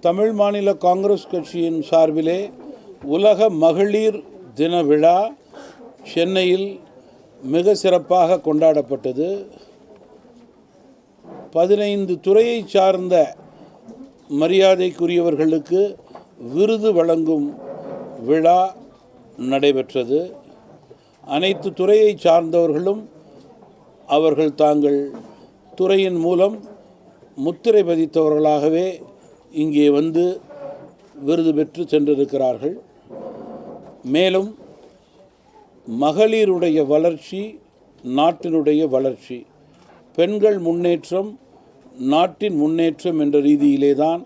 தமிழ் மாநில காங்கிரஸ் கட்சியின் சார்பிலே உலக மகளிர் தின விழா சென்னையில் மிக சிறப்பாக கொண்டாடப்பட்டது. 15 துறையை சார்ந்த மரியாதைக்குரியவர்களுக்கு விருது வழங்கும் விழா நடைபெற்றது. அனைத்து துறையை சார்ந்தவர்களும் அவர்கள் தாங்கள் துறையின் மூலம் முத்திரை பதித்தவர்களாகவே இங்கே வந்து விருது பெற்று சென்றிருக்கிறார்கள். மேலும் மகளிருடைய வளர்ச்சி நாட்டினுடைய வளர்ச்சி, பெண்கள் முன்னேற்றம் நாட்டின் முன்னேற்றம் என்ற ரீதியிலே தான்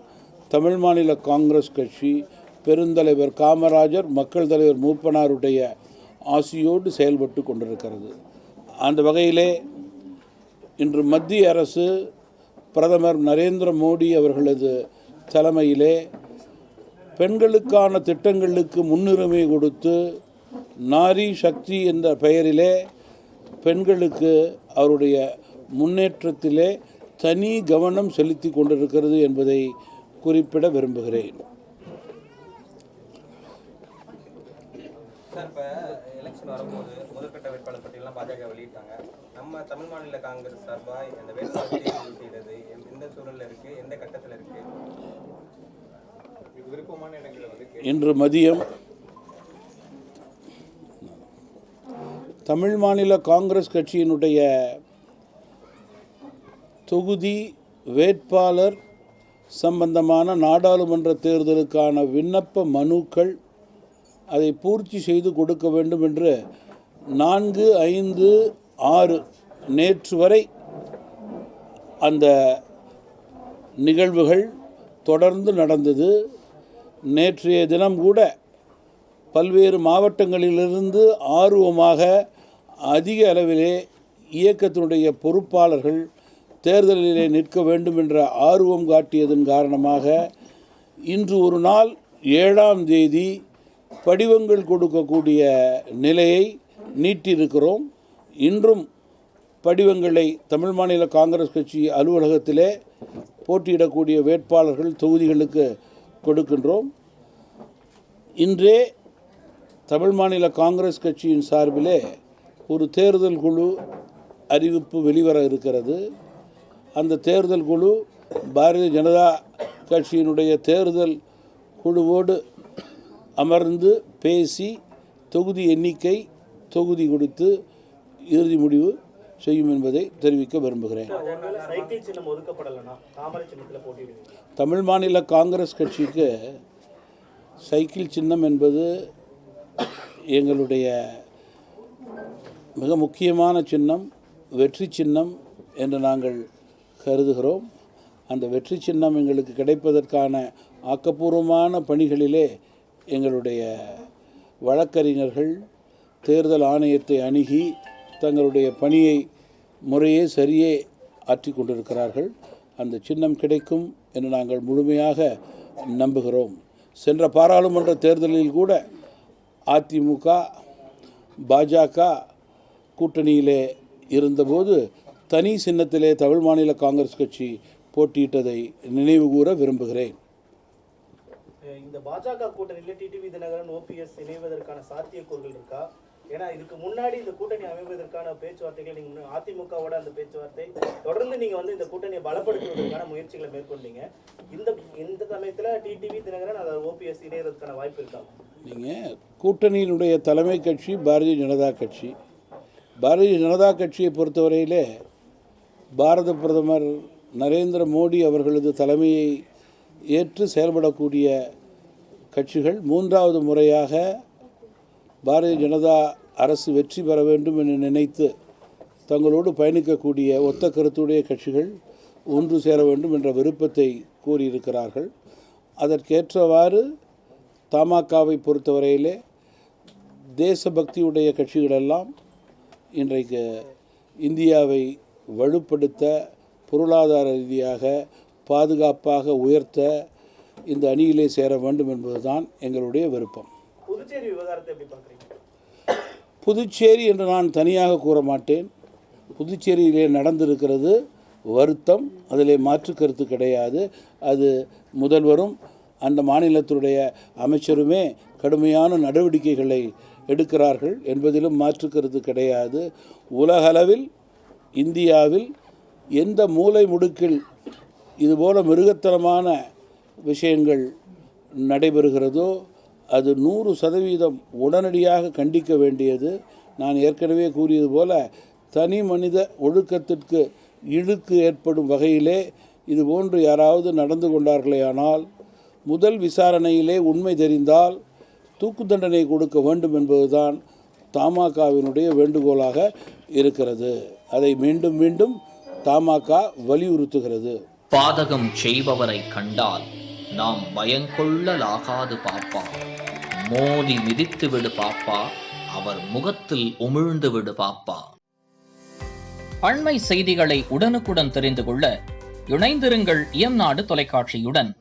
தமிழ் மாநில காங்கிரஸ் கட்சி பெருந்தலைவர் காமராஜர், மக்கள் தலைவர் மூப்பனாருடைய ஆசியோடு செயல்பட்டு கொண்டிருக்கிறது. அந்த வகையிலே இன்று மத்திய அரசு பிரதமர் நரேந்திர மோடி அவர்களது தலைமையிலே பெண்களுக்கான திட்டங்களுக்கு முன்னுரிமை கொடுத்து நாரி சக்தி என்ற பெயரிலே பெண்களுக்கு அவருடைய முன்னேற்றத்திலே தனி கவனம் செலுத்தி கொண்டிருக்கிறது என்பதை குறிப்பிட விரும்புகிறேன். சார், இப்போ எலெக்ஷன் வரும்போது முதற்கட்ட வேட்பாளர் பட்டியலாம் பாஜக வெளியிட்டாங்க. நம்ம தமிழ் மாநில காங்கிரஸ் சார்பாக இந்த வேட்பாளர் தேர்வு செய்கிறது எந்த சூழலில் இருக்குது, எந்த கட்டத்தில் இருக்குது, விருப்பமான இடங்களில் வந்து இன்று மதியம் தமிழ் மாநில காங்கிரஸ் கட்சியினுடைய தொகுதி வேட்பாளர் சம்பந்தமான நாடாளுமன்ற தேர்தலுக்கான விண்ணப்ப மனுக்கள் அதை பூர்த்தி செய்து கொடுக்க வேண்டும் என்று 4, 5, 6 நேற்று வரை அந்த நிகழ்வுகள் தொடர்ந்து நடந்தது. நேற்றைய தினம் கூட பல்வேறு மாவட்டங்களிலிருந்து ஆர்வமாக அதிக அளவிலே இயக்கத்தினுடைய பொறுப்பாளர்கள் தேர்தலிலே நிற்க வேண்டும் என்ற ஆர்வம் காட்டியதன் காரணமாக இன்று ஒரு நாள் 7ஆம் தேதி படிவங்கள் கொடுக்கக்கூடிய நிலையை நீட்டியிருக்கிறோம். இன்றும் படிவங்களை தமிழ் மாநில காங்கிரஸ் கட்சி அலுவலகத்திலே போட்டியிடக்கூடிய வேட்பாளர்கள் தொகுதிகளுக்கு கொடுக்கின்றோம். இன்றே தமிழ் மாநில காங்கிரஸ் கட்சியின் சார்பிலே ஒரு தேர்தல் குழு அறிவிப்பு வெளிவர இருக்கிறது. அந்த தேர்தல் குழு பாரதிய ஜனதா கட்சியினுடைய தேர்தல் குழுவோடு அமர்ந்து பேசி தொகுதி எண்ணிக்கை, தொகுதி கொடுத்து இறுதி முடிவு செய்யும் என்பதை தெரிவிக்க விரும்புகிறேன். தமிழ் மாநில காங்கிரஸ் கட்சிக்கு சைக்கிள் சின்னம் என்பது எங்களுடைய மிக முக்கியமான சின்னம், வெற்றி சின்னம் என்று நாங்கள் கருதுகிறோம். அந்த வெற்றி சின்னம் எங்களுக்கு கிடைப்பதற்கான ஆக்கப்பூர்வமான பணிகளிலே எங்களுடைய வழக்கறிஞர்கள் தேர்தல் ஆணையத்தை அணுகி தங்களுடைய பணியை முறையே சரியே ஆற்றி கொண்டிருக்கிறார்கள். அந்த சின்னம் கிடைக்கும் என்று நாங்கள் முழுமையாக நம்புகிறோம். சென்ற பாராளுமன்ற தேர்தலில் கூட அதிமுக பாஜக கூட்டணியிலே இருந்தபோது தனி சின்னத்திலே தமிழ் மாநில காங்கிரஸ் கட்சி போட்டியிட்டதை நினைவு கூற விரும்புகிறேன். இந்த பாஜக கூட்டணியில் டிடிவி தினகரன், ஓபிஎஸ் இணைவதற்கான சாத்தியக்கூறுகள் இருக்கா? ஏன்னா இதுக்கு முன்னாடி இந்த கூட்டணி அமைவதற்கான பேச்சுவார்த்தைகள் நீங்கள் அதிமுகவோட அந்த பேச்சுவார்த்தை தொடர்ந்து நீங்கள் வந்து இந்த கூட்டணியை பலப்படுத்துவதற்கான முயற்சிகளை மேற்கொண்டீங்க. இந்த சமயத்தில் டிடிவி தினகரன் அதாவது ஓபிஎஸ் இணைவதற்கான வாய்ப்பு இருக்கா? நீங்கள் கூட்டணியினுடைய தலைமை கட்சி பாரதிய ஜனதா கட்சி. பாரதிய ஜனதா கட்சியை பொறுத்தவரையிலே பாரத பிரதமர் நரேந்திர மோடி அவர்களது தலைமையை ஏற்று செயல்படக்கூடிய கட்சிகள் 3வது முறையாக பாரதிய ஜனதா அரசு வெற்றி பெற வேண்டும் என்று நினைத்து தங்களோடு பயணிக்கக்கூடிய ஒத்த கருத்துடைய கட்சிகள் ஒன்று சேர வேண்டும் என்ற விருப்பத்தை கூறியிருக்கிறார்கள். அதற்கேற்றவாறு தமாகவை பொறுத்தவரையிலே தேசபக்தியுடைய கட்சிகளெல்லாம் இன்றைக்கு இந்தியாவை வலுப்படுத்த, பொருளாதார ரீதியாக பாதுகாப்பாக உயர்த்த இந்த அணியிலே சேர வேண்டும் என்பதுதான் எங்களுடைய விருப்பம். புதுச்சேரி விவகாரத்தை எப்படி பார்க்குறீங்க? புதுச்சேரி என்று நான் தனியாக கூற மாட்டேன். புதுச்சேரியிலே நடந்திருக்கிறது வருத்தம், அதிலே மாற்று கருத்து கிடையாது. அது முதல்வரும் அந்த மாநிலத்துடைய அமைச்சருமே கடுமையான நடவடிக்கைகளை எடுக்கிறார்கள் என்பதிலும் மாற்று கருத்து கிடையாது. உலகளவில் இந்தியாவில் எந்த மூலை முடுக்கில் இதுபோல மிருகத்தனமான விஷயங்கள் நடைபெறுகிறதோ அது 100% உடனடியாக கண்டிக்க வேண்டியது. நான் ஏற்கனவே கூறியது போல தனி மனித ஒழுக்கத்திற்கு இழுக்கு ஏற்படும் வகையிலே இதுபோன்று யாராவது நடந்து கொண்டார்களேயானால் முதல் விசாரணையிலே உண்மை தெரிந்தால் தூக்கு தண்டனை கொடுக்க வேண்டும் என்பதுதான் தமாகவினுடைய வேண்டுகோளாக இருக்கிறது. அதை மீண்டும் மீண்டும் தமாக வலியுறுத்துகிறது. பாதகம் செய்பவரை கண்டால் நாம் பயங்கொள்ளலாகாது பாப்பா, மோதி மிதித்து விடு பாப்பா, அவர் முகத்தில் உமிழ்ந்து விடு பாப்பா. அண்மை செய்திகளை உடனுக்குடன் தெரிந்து கொள்ள இணைந்திருங்கள் இயம்நாடு தொலைக்காட்சியுடன்.